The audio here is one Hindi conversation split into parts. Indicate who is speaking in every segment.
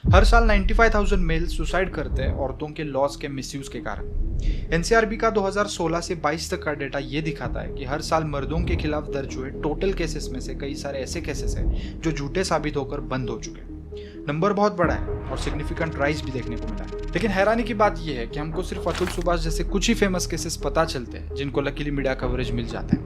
Speaker 1: हर साल 95,000 मेल सुसाइड करते हैं औरतों के लॉस के मिसयूज के कारण। एनसीआरबी का 2016 से 22 तक का डेटा ये दिखाता है कि हर साल मर्दों के खिलाफ दर्ज हुए टोटल केसेस में से कई सारे ऐसे केसेस हैं जो झूठे साबित होकर बंद हो चुके हैं। नंबर बहुत बड़ा है और सिग्निफिकेंट राइज भी देखने को मिला है। लेकिन हैरानी की बात यह है कि हमको सिर्फ अतुल सुभाष जैसे कुछ ही फेमस केसेस पता चलते हैं जिनको लकीली मीडिया कवरेज मिल जाता है।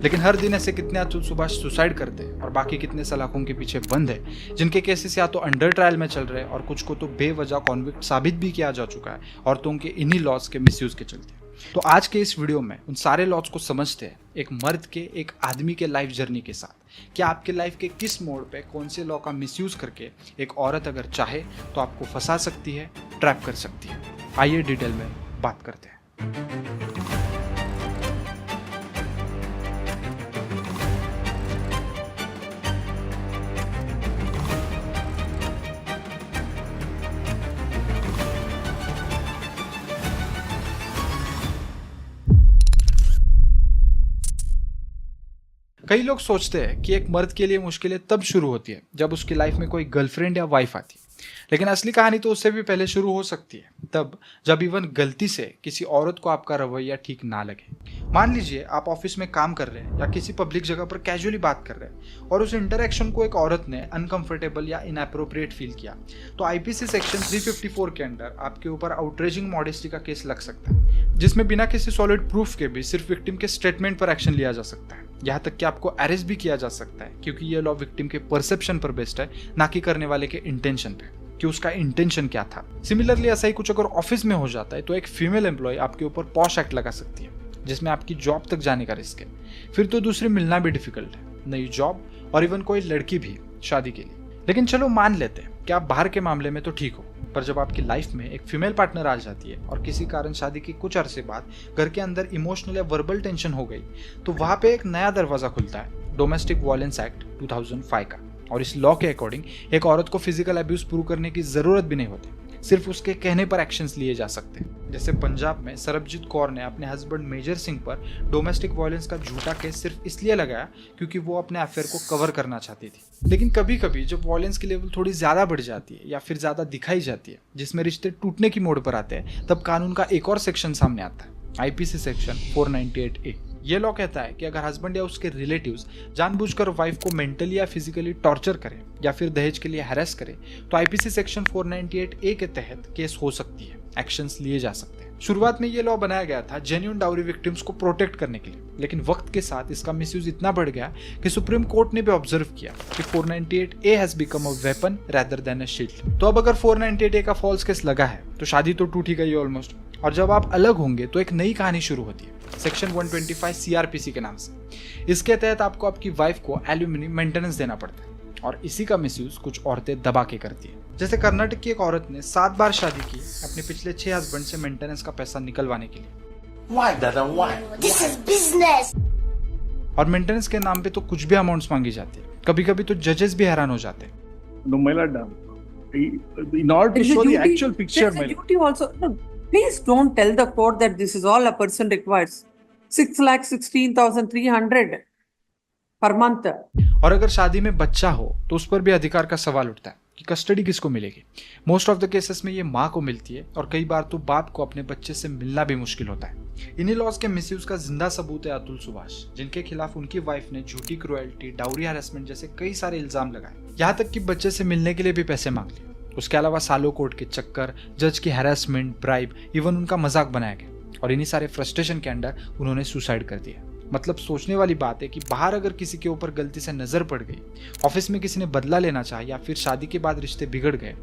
Speaker 1: लेकिन हर दिन ऐसे कितने अतुल सुभाष सुसाइड करते हैं और बाकी कितने सलाखों के पीछे बंद है जिनके केसेस या तो अंडर ट्रायल में चल रहे हैं और कुछ को तो बेवजह कॉन्विक्ट साबित भी किया जा चुका है औरतों के इन्हीं लॉस के मिसयूज के चलते। तो आज के इस वीडियो में उन सारे लॉस को समझते हैं एक मर्द के एक आदमी के लाइफ जर्नी के साथ। क्या आपके लाइफ के किस मोड़ पे कौन से लॉ का मिसयूज करके एक औरत अगर चाहे तो आपको फंसा सकती है, ट्रैप कर सकती है। आइए डिटेल में बात करते हैं। कई लोग सोचते हैं कि एक मर्द के लिए मुश्किलें तब शुरू होती है जब उसकी लाइफ में कोई गर्लफ्रेंड या वाइफ आती है, लेकिन असली कहानी तो उससे भी पहले शुरू हो सकती है तब जब इवन गलती से किसी औरत को आपका रवैया ठीक ना लगे। मान लीजिए आप ऑफिस में काम कर रहे हैं या किसी पब्लिक जगह पर कैजुअली बात कर रहे हैं और उस इंटरेक्शन को एक औरत ने अनकंफर्टेबल या इनएप्रोप्रिएट फील किया, तो आईपीसी सेक्शन 354 के अंदर आपके ऊपर आउटरेजिंग मॉडेस्टी का केस लग सकता है, जिसमें बिना किसी सॉलिड प्रूफ के भी सिर्फ विक्टिम के स्टेटमेंट पर एक्शन लिया जा सकता है। यहाँ तक कि आपको अरेस्ट भी किया जा सकता है क्योंकि ये लॉ विक्टिम के परसेप्शन पर बेस्ड है, ना कि करने वाले के इंटेंशन पे कि उसका इंटेंशन क्या था। सिमिलरली ऐसा ही कुछ अगर ऑफिस में हो जाता है तो एक फीमेल एम्प्लॉय आपके ऊपर पॉश एक्ट लगा सकती है जिसमें आपकी जॉब तक जाने का रिस्क है। फिर तो दूसरी मिलना भी डिफिकल्ट है, नई जॉब और इवन कोई लड़की भी शादी के लिए। लेकिन चलो मान लेते हैं कि आप बाहर के मामले में तो ठीक हो, पर जब आपकी लाइफ में एक फीमेल पार्टनर आ जाती है और किसी कारण शादी के कुछ अरसे बाद घर के अंदर इमोशनल या वर्बल टेंशन हो गई, तो वहां पे एक नया दरवाजा खुलता है डोमेस्टिक वायलेंस एक्ट 2005 का। और इस लॉ के अकॉर्डिंग एक औरत को फिजिकल अब्यूज प्रूव करने की जरूरत भी नहीं होती, सिर्फ उसके कहने पर एक्शंस लिए जा सकते हैं। जैसे पंजाब में सरबजीत कौर ने अपने हस्बैंड मेजर सिंह पर डोमेस्टिक वायलेंस का झूठा केस सिर्फ इसलिए लगाया क्योंकि वो अपने अफेयर को कवर करना चाहती थी। लेकिन कभी कभी जब वायलेंस की लेवल थोड़ी ज्यादा बढ़ जाती है या फिर ज्यादा दिखाई जाती है जिसमें रिश्ते टूटने की मोड़ पर आते हैं, तब कानून का एक और सेक्शन सामने आता है, आईपीसी सेक्शन 498A। ये लॉ कहता है कि अगर हस्बैंड या उसके रिलेटिव्स जानबूझकर वाइफ को मेंटली या फिजिकली टॉर्चर करें या फिर दहेज के लिए हैरेस करें, तो आईपीसी सेक्शन 498A के तहत केस हो सकती है, एक्शंस लिए जा सकते हैं। शुरुआत में ये लॉ बनाया गया था जेन्युइन डाउरी विक्टिम्स को प्रोटेक्ट करने के लिए, लेकिन वक्त के साथ इसका मिसयूज इतना बढ़ गया कि सुप्रीम कोर्ट ने भी ऑब्जर्व किया कि 498A has become a weapon rather than a shield. तो अब अगर 498A का फॉल्स केस लगा है तो शादी तो टूट ही गई ऑलमोस्ट, और जब आप अलग होंगे तो एक नई कहानी शुरू होती है सेक्शन 125 सीआरपीसी के नाम से। इसके तहत आपको आपकी वाइफ को एल्यूमिनी मेंटेनेंस देना पड़ता है और इसी का मिसयूज कुछ औरतें दबा के करती है। जैसे कर्नाटक की एक औरत ने 7 बार शादी की अपने पिछले 6 हस्बैंड से मेंटेनेंस का पैसा निकलवाने के लिए।
Speaker 2: Why, Dada? Why? This is business.
Speaker 1: और मेंटेनेंस के नाम पे तो कुछ भी अमाउंट्स मांगी जाती है, कभी कभी तो जजेस भी हैरान हो जाते हैं।
Speaker 3: No, my lord, in order to show the actual picture,
Speaker 4: there's a duty also. No, please don't tell the court that this is all a person requires. 6,16,300 per month.
Speaker 1: और अगर शादी में बच्चा हो तो उस पर भी अधिकार का सवाल उठता है कि कस्टडी किसको मिलेगी। मोस्ट ऑफ द केसेस में ये माँ को मिलती है और कई बार तो बाप को अपने बच्चे से मिलना भी मुश्किल होता है। इन्हीं लॉज के मिसयूज का जिंदा सबूत है अतुल सुभाष, जिनके खिलाफ उनकी वाइफ ने झूठी क्रुएल्टी, डाउरी हैरेसमेंट जैसे कई सारे इल्जाम लगाए, यहाँ तक कि बच्चे से मिलने के लिए भी पैसे मांग लिए। उसके अलावा सालों कोर्ट के चक्कर, जज की हैरेसमेंट, ब्राइब, इवन उनका मजाक बनाया गया और इन्हीं सारे फ्रस्ट्रेशन के अंडर उन्होंने सुसाइड कर दिया। मतलब सोचने वाली बात है कि बाहर अगर किसी के ऊपर गलती से नजर पड़ गई, ऑफिस में किसी ने बदला लेना चाहा या फिर शादी के बाद रिश्ते बिगड़ गए,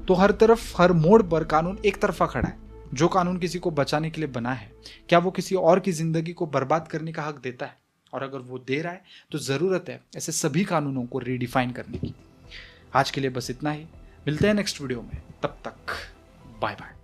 Speaker 1: तो हर तरफ हर मोड़ पर कानून एक तरफा खड़ा है। जो कानून किसी को बचाने के लिए बना है, क्या वो किसी और की जिंदगी को बर्बाद करने का हक देता है? और अगर वो दे रहा है तो जरूरत है ऐसे सभी कानूनों को रीडिफाइन करने की। आज के लिए बस इतना ही, मिलते हैं नेक्स्ट वीडियो में, तब तक बाय बाय।